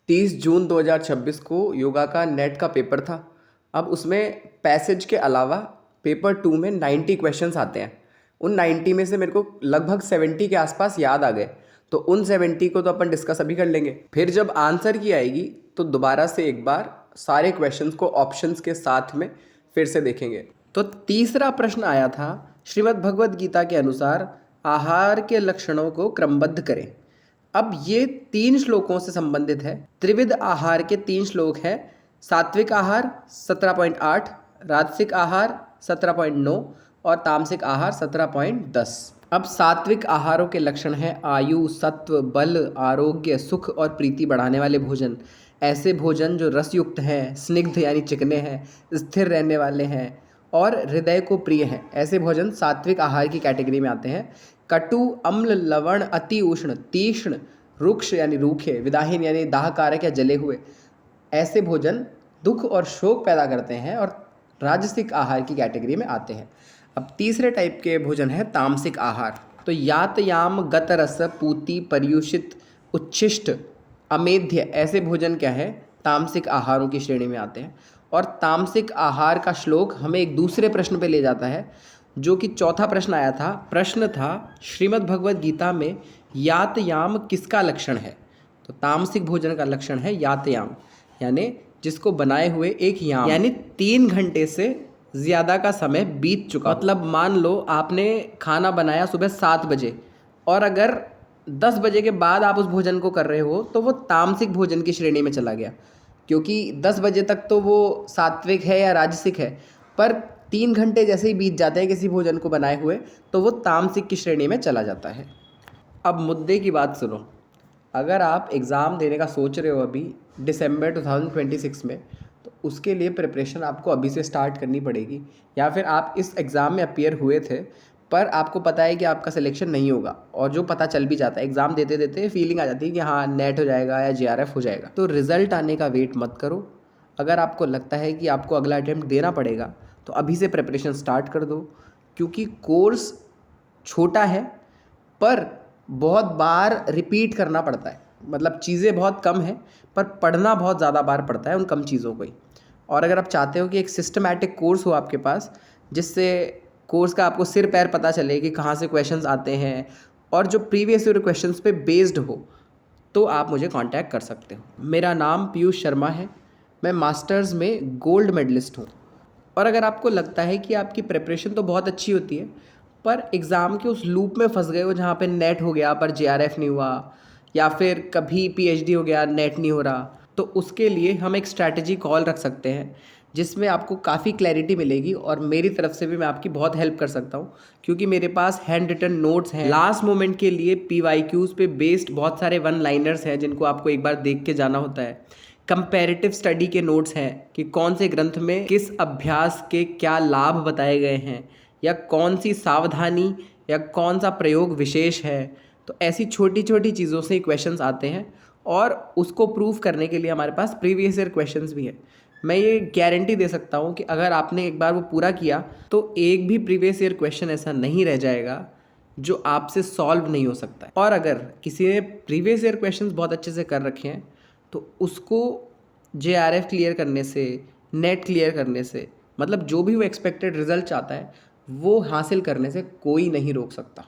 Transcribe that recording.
30 जून 2026 को योगा का नेट का पेपर था। अब उसमें पैसेज के अलावा पेपर 2 में 90 क्वेश्चंस आते हैं। उन 90 में से मेरे को लगभग 70 के आसपास याद आ गए, तो उन 70 को तो अपन डिस्कस अभी कर लेंगे। फिर जब आंसर की आएगी तो दोबारा से एक बार सारे क्वेश्चंस को ऑप्शंस के साथ में फिर से देखेंगे। तो तीसरा प्रश्न आया था, श्रीमद् भगवद गीता के अनुसार आहार के लक्षणों को क्रमबद्ध करें। अब ये 3 श्लोकों से संबंधित है। त्रिविध आहार के 3 श्लोक हैं। सात्विक आहार 17.8, राजसिक आहार 17.9 और तामसिक आहार 17.10। अब सात्विक आहारों के लक्षण हैं आयु, सत्व, बल, आरोग्य, सुख और प्रीति बढ़ाने वाले भोजन। ऐसे भोजन जो रसयुक्त हैं, स्निग्ध यानी चिकने हैं, स्थिर रहने वाले हैं और हृदय को प्रिय हैं, ऐसे भोजन सात्विक आहार की कैटेगरी में आते हैं। कटु, अम्ल, लवण, अति उष्ण, तीक्ष्ण, रुक्ष यानी रूखे, विदाहीन यानी दाहकारक या जले हुए, ऐसे भोजन दुख और शोक पैदा करते हैं और राजसिक आहार की कैटेगरी में आते हैं। अब तीसरे टाइप के भोजन है तामसिक आहार। तो यातयाम, गतरस, पूति, पर्युषित, उच्छिष्ट, अमेध्य, ऐसे भोजन क्या है, तामसिक आहारों की श्रेणी में आते हैं। और तामसिक आहार का श्लोक हमें एक दूसरे प्रश्न पे ले जाता है, जो कि चौथा प्रश्न आया था। प्रश्न था, श्रीमद् भगवद गीता में यातयाम किसका लक्षण है? तो तामसिक भोजन का लक्षण है यातयाम, यानी जिसको बनाए हुए एक याम यानी 3 घंटे से ज़्यादा का समय बीत चुका। मतलब मान लो आपने खाना बनाया सुबह 7 बजे और अगर 10 बजे के बाद आप उस भोजन को कर रहे हो तो वो तामसिक भोजन की श्रेणी में चला गया, क्योंकि 10 बजे तक तो वो सात्विक है या राजसिक है, पर 3 घंटे जैसे ही बीत जाते हैं किसी भोजन को बनाए हुए तो वो तामसिक की श्रेणी में चला जाता है। अब मुद्दे की बात सुनो। अगर आप एग्ज़ाम देने का सोच रहे हो अभी दिसंबर 2026 में, तो उसके लिए प्रिपरेशन आपको अभी से स्टार्ट करनी पड़ेगी। या फिर आप इस एग्ज़ाम में अपीयर हुए थे पर आपको पता है कि आपका सिलेक्शन नहीं होगा, और जो पता चल भी जाता है एग्ज़ाम देते देते फीलिंग आ जाती है कि हाँ नेट हो जाएगा या JRF हो जाएगा, तो रिज़ल्ट आने का वेट मत करो। अगर आपको लगता है कि आपको अगला अटेम्प्ट देना पड़ेगा तो अभी से प्रिपरेशन स्टार्ट कर दो, क्योंकि कोर्स छोटा है पर बहुत बार रिपीट करना पड़ता है। मतलब चीज़ें बहुत कम हैं पर पढ़ना बहुत ज़्यादा बार पड़ता है उन कम चीज़ों को ही। और अगर आप चाहते हो कि एक सिस्टमैटिक कोर्स हो आपके पास, जिससे कोर्स का आपको सिर पैर पता चले कि कहाँ से क्वेश्चंस आते हैं और जो प्रीवियस ईयर क्वेश्चंस पे बेस्ड हो, तो आप मुझे कांटेक्ट कर सकते हो। मेरा नाम पीयूष शर्मा है, मैं मास्टर्स में गोल्ड मेडलिस्ट हूँ। और अगर आपको लगता है कि आपकी प्रिपरेशन तो बहुत अच्छी होती है पर एग्ज़ाम के उस लूप में फंस गए हो जहाँ पे नेट हो गया पर JRF नहीं हुआ, या फिर कभी PhD हो गया नेट नहीं हो रहा, तो उसके लिए हम एक स्ट्रैटेजी कॉल रख सकते हैं जिसमें आपको काफ़ी क्लैरिटी मिलेगी और मेरी तरफ से भी मैं आपकी बहुत हेल्प कर सकता हूँ, क्योंकि मेरे पास हैंड रिटन नोट्स हैं। लास्ट मोमेंट के लिए PYQs पे बेस्ड बहुत सारे 1 लाइनर्स हैं जिनको आपको एक बार देख के जाना होता है। कंपैरेटिव स्टडी के नोट्स हैं कि कौन से ग्रंथ में किस अभ्यास के क्या लाभ बताए गए हैं, या कौन सी सावधानी या कौन सा प्रयोग विशेष है। तो ऐसी छोटी छोटी चीज़ों से क्वेश्चंस आते हैं और उसको प्रूव करने के लिए हमारे पास प्रीवियस ईयर क्वेश्चंस भी हैं। मैं ये गारंटी दे सकता हूँ कि अगर आपने एक बार वो पूरा किया तो एक भी प्रीवियस ईयर क्वेश्चन ऐसा नहीं रह जाएगा जो आपसे सॉल्व नहीं हो सकता है। और अगर किसी ने प्रीवियस ईयर क्वेश्चंस बहुत अच्छे से कर रखे हैं तो उसको JRF क्लियर करने से, नेट क्लियर करने से, मतलब जो भी वो एक्सपेक्टेड रिजल्ट चाहता है वो हासिल करने से कोई नहीं रोक सकता।